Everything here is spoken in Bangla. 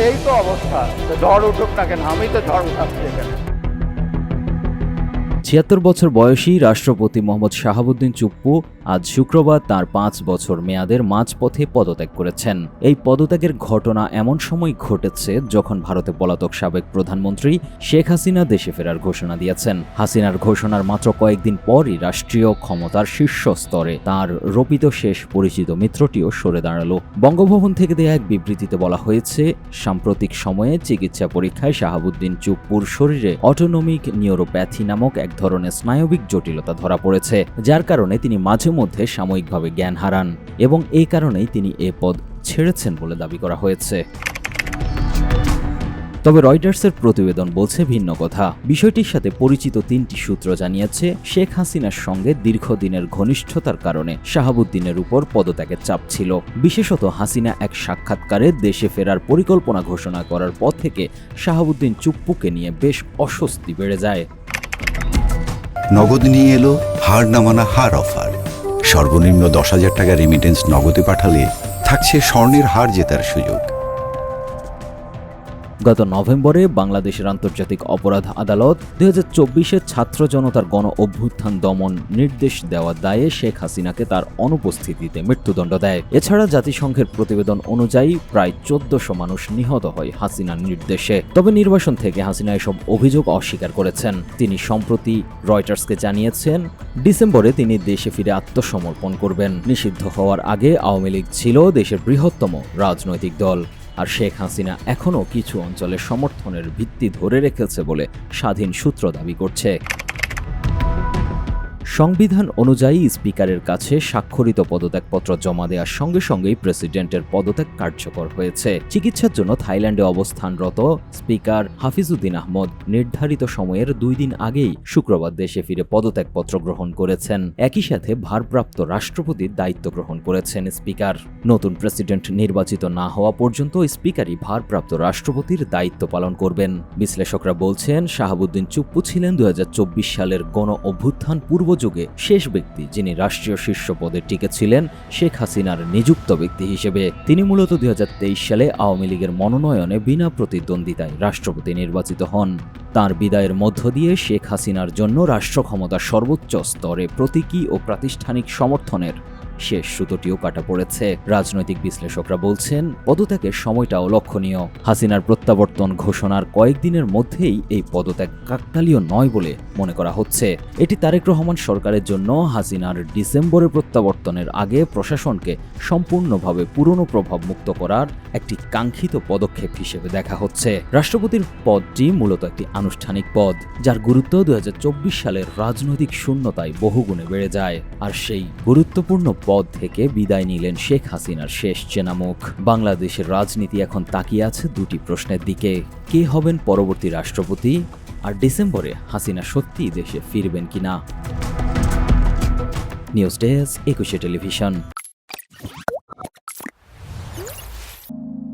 এই তো অবস্থা, তো ঝড় উঠুক না কেন, আমি তো ঝড় উঠাচ্ছি এখানে। ৭৬ বছর বয়সী রাষ্ট্রপতি মোহাম্মদ শাহাবুদ্দিন চুপ্পু আজ শুক্রবার তাঁর ৫ বছর মেয়াদের মাঝপথে পদত্যাগ করেছেন। এই পদত্যাগের ঘটনা এমন সময় ঘটেছে যখন ভারতে পলাতক সাবেক প্রধানমন্ত্রী শেখ হাসিনা দেশে ফেরার ঘোষণা দিয়েছেন। হাসিনার ঘোষণার মাত্র কয়েকদিন পরই রাষ্ট্রীয় ক্ষমতার শীর্ষ স্তরে তাঁর রোপিত শেষ পরিচিত মিত্রটিও সরে দাঁড়ালো। বঙ্গভবন থেকে দেয়া এক বিবৃতিতে বলা হয়েছে, সাম্প্রতিক সময়ে চিকিৎসা পরীক্ষায় শাহাবুদ্দিন চুপ্পুর শরীরে অটোনমিক নিউরোপ্যাথি নামক এক ধরনের স্নায়বিক জটিলতা ধরা পড়েছে, যার কারণে তিনি মাঝে মধ্যে সাময়িকভাবে জ্ঞান হারান এবং এই কারণেই তিনি এ পদ ছেড়েছেন বলে দাবি করা হয়েছে। তবে রয়টার্সের প্রতিবেদন বলছে ভিন্ন কথা। বিষয়টির সাথে পরিচিত ৩টি সূত্র জানিয়েছে, শেখ হাসিনার সঙ্গে দীর্ঘদিনের ঘনিষ্ঠতার কারণে শাহাবুদ্দিনের উপর পদত্যাগের চাপ ছিল। বিশেষত হাসিনা এক সাক্ষাৎকারে দেশে ফেরার পরিকল্পনা ঘোষণা করার পর থেকে শাহাবুদ্দিন চুপ্পুকে নিয়ে বেশ অস্বস্তি বেড়ে যায়। নগদ নিয়ে এলো হার না মানা হার অফার। সর্বনিম্ন ১০,০০০ টাকা রেমিটেন্স নগদে পাঠালে থাকছে স্বর্ণের হার জেতার সুযোগ। গত নভেম্বরে বাংলাদেশের আন্তর্জাতিক অপরাধ আদালত ২০২৪-এর ছাত্র জনতার গণ অভ্যুত্থান দমন নির্দেশ দেওয়ার দায়ে শেখ হাসিনাকে তার অনুপস্থিতিতে মৃত্যুদণ্ড দেয়। এছাড়া জাতিসংঘের প্রতিবেদন অনুযায়ী প্রায় ১৪০০ মানুষ নিহত হয় হাসিনার নির্দেশে। তবে নির্বাসন থেকে হাসিনা এসব অভিযোগ অস্বীকার করেছেন। তিনি সম্প্রতি রয়টার্সকে জানিয়েছেন, ডিসেম্বরে তিনি দেশে ফিরে আত্মসমর্পণ করবেন। নিষিদ্ধ হওয়ার আগে আওয়ামী লীগ ছিল দেশের বৃহত্তম রাজনৈতিক দল, আর শেখ হাসিনা এখনও কিছু অঞ্চলের সমর্থনের ভিত্তি ধরে রেখেছে বলে স্বাধীন সূত্র দাবি করছে। সংবিধান অনুযায়ী স্পিকারের কাছে স্বাক্ষরিত পদত্যাগপত্র জমা দেওয়ার সঙ্গে সঙ্গেই প্রেসিডেন্টের পদত্যাগ কার্যকর হয়েছে। চিকিৎসার জন্য থাইল্যান্ডে অবস্থানরত স্পিকার হাফিজউদ্দিন আহমদ নির্ধারিত সময়ের ২ দিন আগেই শুক্রবার দেশে ফিরে পদত্যাগপত্র গ্রহণ করেছেন। একই সাথে ভারপ্রাপ্ত রাষ্ট্রপতির দায়িত্ব গ্রহণ করেছেন স্পিকার। নতুন প্রেসিডেন্ট নির্বাচিত না হওয়া পর্যন্ত স্পিকারই ভারপ্রাপ্ত রাষ্ট্রপতির দায়িত্ব পালন করবেন। বিশ্লেষকরা বলছেন, শাহাবুদ্দিন চুপ্পু ছিলেন ২০২৪ সালের গণ অভ্যুত্থান পূর্ব যুগে শেষ ব্যক্তি যিনি রাষ্ট্রীয় শীর্ষ পদে টিকেছিলেন শেখ হাসিনার নিযুক্ত ব্যক্তি হিসেবে। তিনি মূলত ২০২৩ সালে আওয়ামী লীগের মনোনয়নে বিনা প্রতিদ্বন্দ্বিতায় রাষ্ট্রপতি নির্বাচিত হন। তার বিদায়ের মধ্য দিয়ে শেখ হাসিনার জন্য রাষ্ট্র ক্ষমতার সর্বোচ্চ স্তরে প্রতীকী ও প্রাতিষ্ঠানিক সমর্থনের শেষ সুতোটিও কাটা পড়েছে। রাজনৈতিক বিশ্লেষকরা বলছেন, পদত্যাগের সময়টাও লক্ষণীয়। হাসিনার প্রত্যাবর্তন ঘোষণার কয়েকদিনের মধ্যেই এই পদত্যাগ কাকতালীয় নয় বলে মনে করা হচ্ছে। এটি তারেক রহমান সরকারের জন্য হাসিনার ডিসেম্বরে প্রত্যাবর্তনের আগে প্রশাসনকে সম্পূর্ণভাবে পুরনো প্রভাব মুক্ত করার একটি কাঙ্ক্ষিত পদক্ষেপ হিসেবে দেখা হচ্ছে। রাষ্ট্রপতির পদটি মূলত একটি আনুষ্ঠানিক পদ, যার গুরুত্ব ২০২৪ সালের রাজনৈতিক শূন্যতায় বহুগুণে বেড়ে যায়। আর সেই গুরুত্বপূর্ণ পদ থেকে বিদায় নিলেন শেখ হাসিনার শেষ চেনা মুখ। বাংলাদেশের রাজনীতি এখন তাকিয়ে আছে দুটি প্রশ্নের দিকে: কে হবেন পরবর্তী রাষ্ট্রপতি, আর ডিসেম্বরে হাসিনা সত্যিই দেশে ফিরবেন কিনা। News desk, ২১ television.